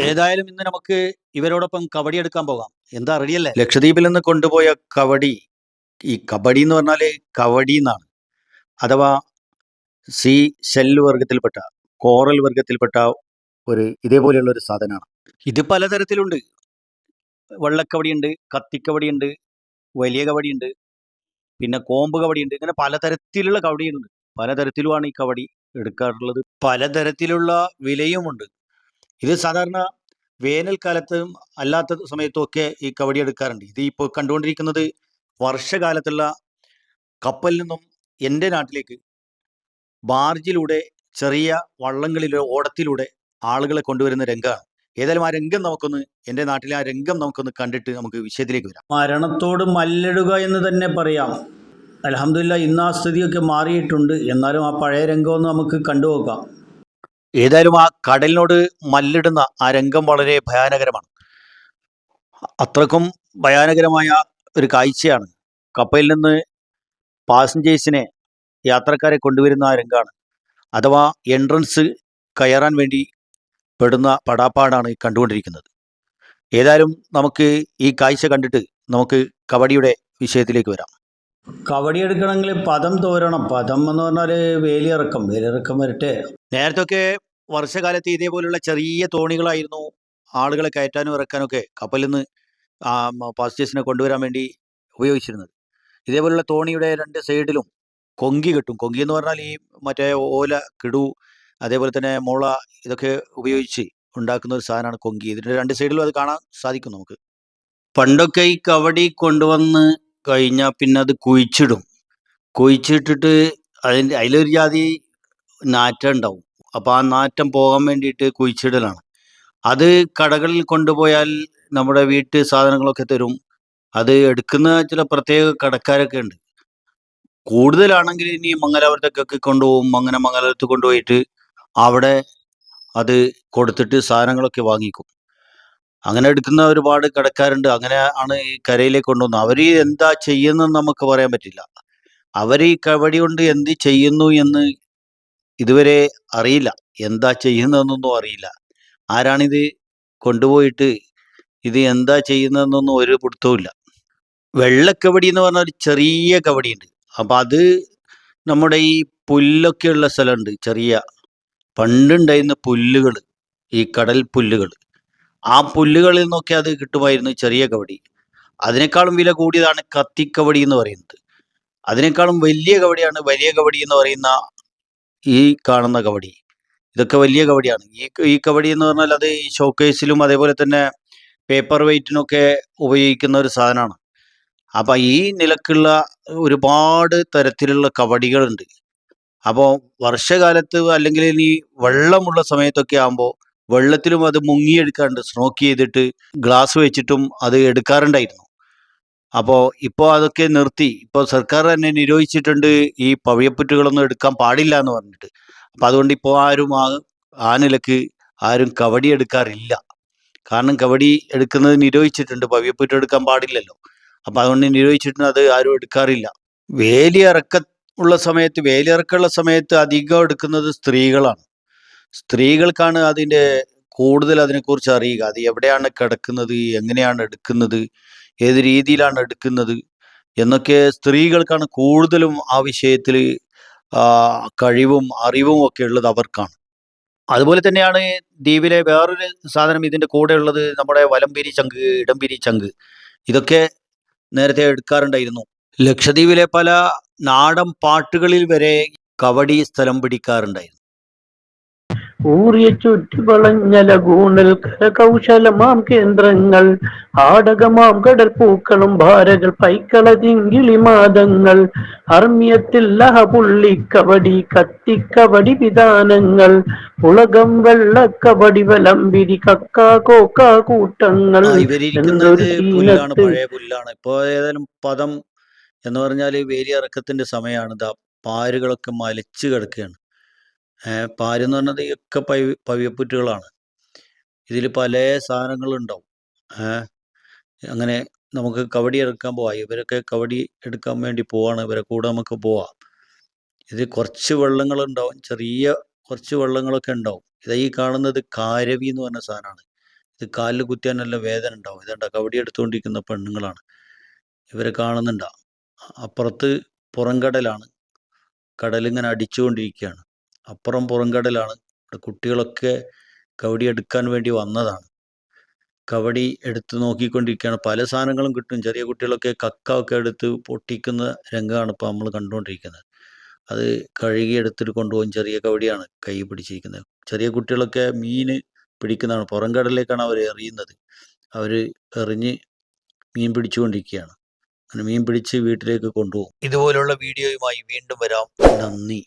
ഏതായാലും ഇന്ന് നമുക്ക് ഇവരോടൊപ്പം കബഡി എടുക്കാൻ പോകാം. എന്താ റെഡിയല്ലേ? ലക്ഷദ്വീപിൽ നിന്ന് കൊണ്ടുപോയ കബഡി, ഈ കബഡി എന്ന് പറഞ്ഞാൽ കവടി എന്നാണ്. അഥവാ സീ ഷെല്ല് വർഗത്തിൽപ്പെട്ട, കോറൽ വർഗത്തിൽപ്പെട്ട ഇതേപോലെയുള്ള ഒരു സാധനമാണ്. ഇത് പലതരത്തിലുണ്ട്. വെള്ളക്കവടിയുണ്ട്, കത്തിക്കവടിയുണ്ട്, വലിയ കവടിയുണ്ട്, പിന്നെ കോമ്പ് കവടിയുണ്ട്. ഇങ്ങനെ പലതരത്തിലുള്ള കവടിയുണ്ട്. പലതരത്തിലുമാണ് ഈ കവടി എടുക്കാറുള്ളത്. പലതരത്തിലുള്ള വിലയുമുണ്ട്. ഇത് സാധാരണ വേനൽക്കാലത്തും അല്ലാത്ത സമയത്തും ഒക്കെ ഈ കവടി എടുക്കാറുണ്ട്. ഇത് ഇപ്പോൾ കണ്ടുകൊണ്ടിരിക്കുന്നത് വർഷകാലത്തുള്ള കപ്പലിൽ നിന്നും എൻ്റെ നാട്ടിലേക്ക് ബാർജിലൂടെ, ചെറിയ വള്ളങ്ങളിലോ ഓടത്തിലൂടെ ആളുകളെ കൊണ്ടുവരുന്ന രംഗമാണ്. ഏതായാലും ആ രംഗം എൻ്റെ നാട്ടിലെ ആ രംഗം നമുക്കൊന്ന് കണ്ടിട്ട് നമുക്ക് വിഷയത്തിലേക്ക് വരാം. മരണത്തോട് മല്ലിടുക എന്ന് തന്നെ പറയാം. അൽഹംദുലില്ലാഹ് ഇന്ന് ആ സ്ഥിതിയൊക്കെ മാറിയിട്ടുണ്ട്. എന്നാലും ആ പഴയ രംഗമൊന്ന് നമുക്ക് കണ്ടുപോകാം. ഏതായാലും ആ കടലിനോട് മല്ലിടുന്ന ആ രംഗം വളരെ ഭയാനകരമാണ്. അത്രക്കും ഭയാനകരമായ ഒരു കാഴ്ചയാണ്. കപ്പലിൽ നിന്ന് പാസഞ്ചേഴ്സിനെ, യാത്രക്കാരെ കൊണ്ടുവരുന്ന ആ രംഗമാണ്. അഥവാ എൻട്രൻസ് കയറാൻ വേണ്ടി പെടുന്ന പടാപ്പാടാണ് ഈ കണ്ടുകൊണ്ടിരിക്കുന്നത്. ഏതായാലും നമുക്ക് ഈ കാഴ്ച കണ്ടിട്ട് നമുക്ക് കബഡിയുടെ വിഷയത്തിലേക്ക് വരാം. കബഡി എടുക്കണമെങ്കിൽ പദം തോരണം. പദം എന്ന് പറഞ്ഞാൽ വേലിയിറക്കം വരട്ടെ. നേരത്തെ ഒക്കെ വർഷകാലത്ത് ഇതേപോലുള്ള ചെറിയ തോണികളായിരുന്നു ആളുകളെ കയറ്റാനും ഇറക്കാനും ഒക്കെ കപ്പലിൽ നിന്ന് പാസഞ്ചേഴ്സിനെ കൊണ്ടുവരാൻ വേണ്ടി ഉപയോഗിച്ചിരുന്നത്. ഇതേപോലുള്ള തോണിയുടെ രണ്ട് സൈഡിലും കൊങ്കി കെട്ടും. കൊങ്കി എന്ന് പറഞ്ഞാൽ ഈ മറ്റേ ഓല, കിടു, അതേപോലെ തന്നെ മുള, ഇതൊക്കെ ഉപയോഗിച്ച് ഉണ്ടാക്കുന്ന ഒരു സാധനമാണ് കൊങ്കി. ഇതിൻ്റെ രണ്ട് സൈഡിലും അത് കാണാൻ സാധിക്കും നമുക്ക്. പണ്ടൊക്കെ ഈ കബഡി കൊണ്ടുവന്ന് കഴിഞ്ഞാൽ പിന്നെ അത് കുഴിച്ചിട്ടിട്ട് അതിലൊരു ജാതി നാറ്റം ഉണ്ടാവും. അപ്പോൾ ആ നാറ്റം പോകാൻ വേണ്ടിയിട്ട് കുഴിച്ചിടലാണ്. അത് കടകളിൽ കൊണ്ടുപോയാൽ നമ്മുടെ വീട്ടു സാധനങ്ങളൊക്കെ തരും. അത് എടുക്കുന്ന ചില പ്രത്യേക കടക്കാരൊക്കെ ഉണ്ട്. കൂടുതലാണെങ്കിൽ ഇനി മംഗലാപുരത്തേക്കൊക്കെ കൊണ്ടുപോകും. മംഗലാപുരത്ത് കൊണ്ടുപോയിട്ട് അവിടെ അത് കൊടുത്തിട്ട് സാധനങ്ങളൊക്കെ വാങ്ങിക്കും. അങ്ങനെ എടുക്കുന്ന ഒരുപാട് കടക്കാരുണ്ട്. അങ്ങനെ ആണ് ഈ കരയിലേക്ക് കൊണ്ടുവന്നത്. അവർ എന്താ ചെയ്യുന്നതെന്ന് നമുക്ക് പറയാൻ പറ്റില്ല. അവർ ഈ കബഡി കൊണ്ട് എന്ത് ചെയ്യുന്നു എന്ന് ഇതുവരെ അറിയില്ല. എന്താ ചെയ്യുന്നതെന്നൊന്നും അറിയില്ല. ആരാണിത് കൊണ്ടുപോയിട്ട് ഇത് എന്താ ചെയ്യുന്നതെന്നൊന്നും ഒരു പിടുത്തവുമില്ല. വെള്ളക്കബഡി എന്ന് പറഞ്ഞ ഒരു ചെറിയ കബഡിയുണ്ട്. അപ്പം അത് നമ്മുടെ ഈ പുല്ലൊക്കെ ഉള്ള സ്ഥലമുണ്ട്. ചെറിയ പണ്ടുണ്ടായിരുന്ന പുല്ലുകൾ, ഈ കടൽ പുല്ലുകൾ, ആ പുല്ലുകളിൽ നിന്നൊക്കെ അത് കിട്ടുമായിരുന്നു ചെറിയ കബഡി. അതിനേക്കാളും വില കൂടിയതാണ് കത്തിക്കബഡി എന്ന് പറയുന്നത്. അതിനേക്കാളും വലിയ കബഡിയാണ് വലിയ കബഡി എന്ന് പറയുന്ന ഈ കാണുന്ന കബഡി. ഇതൊക്കെ വലിയ കബഡിയാണ്. ഈ കബഡി എന്ന് പറഞ്ഞാൽ അത് ഈ ഷോക്കേസിലും അതേപോലെ തന്നെ പേപ്പർ വെയ്റ്റിനൊക്കെ ഉപയോഗിക്കുന്ന ഒരു സാധനമാണ്. അപ്പം ഈ നിലക്കുള്ള ഒരുപാട് തരത്തിലുള്ള കബഡികളുണ്ട്. അപ്പോൾ വർഷകാലത്ത് അല്ലെങ്കിൽ ഇനി വെള്ളമുള്ള സമയത്തൊക്കെ ആകുമ്പോൾ വെള്ളത്തിലും അത് മുങ്ങിയെടുക്കാറുണ്ട്. സ്നോക്ക് ചെയ്തിട്ട് ഗ്ലാസ് വെച്ചിട്ടും അത് എടുക്കാറുണ്ടായിരുന്നു. അപ്പോൾ ഇപ്പോൾ അതൊക്കെ നിർത്തി. ഇപ്പോൾ സർക്കാർ തന്നെ നിരോധിച്ചിട്ടുണ്ട് ഈ പവിഴപ്പുറ്റുകളൊന്നും എടുക്കാൻ പാടില്ല എന്ന് പറഞ്ഞിട്ട്. അപ്പം അതുകൊണ്ട് ഇപ്പോൾ ആരും ആ നിലക്ക് ആരും കബഡി എടുക്കാറില്ല. കാരണം കബഡി എടുക്കുന്നത് നിരോധിച്ചിട്ടുണ്ട്. പവിഴപ്പുറ്റ് എടുക്കാൻ പാടില്ലല്ലോ. അപ്പം അതുകൊണ്ട് നിരോധിച്ചിട്ടുണ്ട്. അത് ആരും എടുക്കാറില്ല. വേലിയിറക്കമുള്ള സമയത്ത് അധികം എടുക്കുന്നത് സ്ത്രീകളാണ്. സ്ത്രീകൾക്കാണ് കൂടുതൽ അതിനെക്കുറിച്ച് അറിയുക. അത് എവിടെയാണ് കിടക്കുന്നത്, എങ്ങനെയാണ് എടുക്കുന്നത്, ഏത് രീതിയിലാണ് എടുക്കുന്നത് എന്നൊക്കെ സ്ത്രീകൾക്കാണ് കൂടുതലും ആ വിഷയത്തിൽ കഴിവും അറിവും ഒക്കെ ഉള്ളത് അവർക്കാണ്. അതുപോലെ തന്നെയാണ് ദ്വീപിലെ വേറൊരു സാധനം ഇതിൻ്റെ കൂടെ ഉള്ളത്, നമ്മുടെ വലംപിരി ചങ്ക്, ഇടംപിരി ചങ്ക്. ഇതൊക്കെ നേരത്തെ എടുക്കാറുണ്ടായിരുന്നു. ലക്ഷദ്വീപിലെ പല നാടൻ പാട്ടുകളിൽ വരെ കബഡി സ്ഥലം പിടിക്കാറുണ്ടായിരുന്നു. ഊറിയ ചുറ്റുവളഞ്ഞ ലഗൂണിൽ കരകൗശലമാം കേന്ദ്രങ്ങൾ, ആടകമാം കടൽ പൂക്കളും ഭാരകൾ പൈക്കള തിങ്കിളി മാതങ്ങൾ, അർമ്മ്യത്തിൽ ലഹപുള്ളിക്കവടി കത്തിക്കവടി വിധാനങ്ങൾ, ഉലകം വെള്ളക്കവടി വലംപിരി കക്ക കോക്ക കൂട്ടങ്ങൾ എന്നൊരു പുല്ലാണ്, പഴയ പുല്ലാണ്. ഇപ്പോൾ ഏതായാലും പദം എന്ന് പറഞ്ഞാൽ വേലിയിറക്കത്തിന്റെ സമയമാണ്. പാരുകളൊക്കെ മലിച്ചു കിടക്കുകയാണ്. പാരെന്ന് പറഞ്ഞത് ഒക്കെ പവിഴപ്പുറ്റുകളാണ്. ഇതിൽ പല സാധനങ്ങളുണ്ടാവും. അങ്ങനെ നമുക്ക് കബഡി എടുക്കാൻ പോവാം. ഇവരൊക്കെ കബഡി എടുക്കാൻ വേണ്ടി പോവാണ്. ഇവരെ കൂടെ നമുക്ക് പോവാം. ഇത് കുറച്ച് വെള്ളങ്ങളുണ്ടാവും, ചെറിയ കുറച്ച് വെള്ളങ്ങളൊക്കെ ഉണ്ടാവും. ഇതാ ഈ കാണുന്നത് കാരവി എന്ന് പറഞ്ഞ സാധനമാണ്. ഇത് കാലിൽ കുത്തിയാൽ നല്ല വേദന ഉണ്ടാവും. ഇതുണ്ട കവടി എടുത്തുകൊണ്ടിരിക്കുന്ന പെണ്ണുങ്ങളാണ്. ഇവരെ കാണുന്നുണ്ടാ. അപ്പുറത്ത് പുറംകടലാണ്. കടലിങ്ങനെ അടിച്ചുകൊണ്ടിരിക്കുകയാണ്. അപ്പുറം പുറംകടലാണ്. ഇവിടെ കുട്ടികളൊക്കെ കവടി എടുക്കാൻ വേണ്ടി വന്നതാണ്. കവടി എടുത്ത് നോക്കിക്കൊണ്ടിരിക്കുകയാണ്. പല സാധനങ്ങളും കിട്ടും. ചെറിയ കുട്ടികളൊക്കെ കക്ക ഒക്കെ എടുത്ത് പൊട്ടിക്കുന്ന രംഗമാണ് ഇപ്പോൾ നമ്മൾ കണ്ടുകൊണ്ടിരിക്കുന്നത്. അത് കഴുകി എടുത്തിട്ട് കൊണ്ടുപോകും. ചെറിയ കവടിയാണ് കൈ പിടിച്ചിരിക്കുന്നത്. ചെറിയ കുട്ടികളൊക്കെ മീൻ പിടിക്കുന്നതാണ്. പുറംകടലിലേക്കാണ് അവർ എറിയുന്നത്. അവർ എറിഞ്ഞ് മീൻ പിടിച്ചുകൊണ്ടിരിക്കുകയാണ്. അങ്ങനെ മീൻ പിടിച്ച് വീട്ടിലേക്ക് കൊണ്ടുപോകും. ഇതുപോലുള്ള വീഡിയോയുമായി വീണ്ടും വരാം. നന്ദി.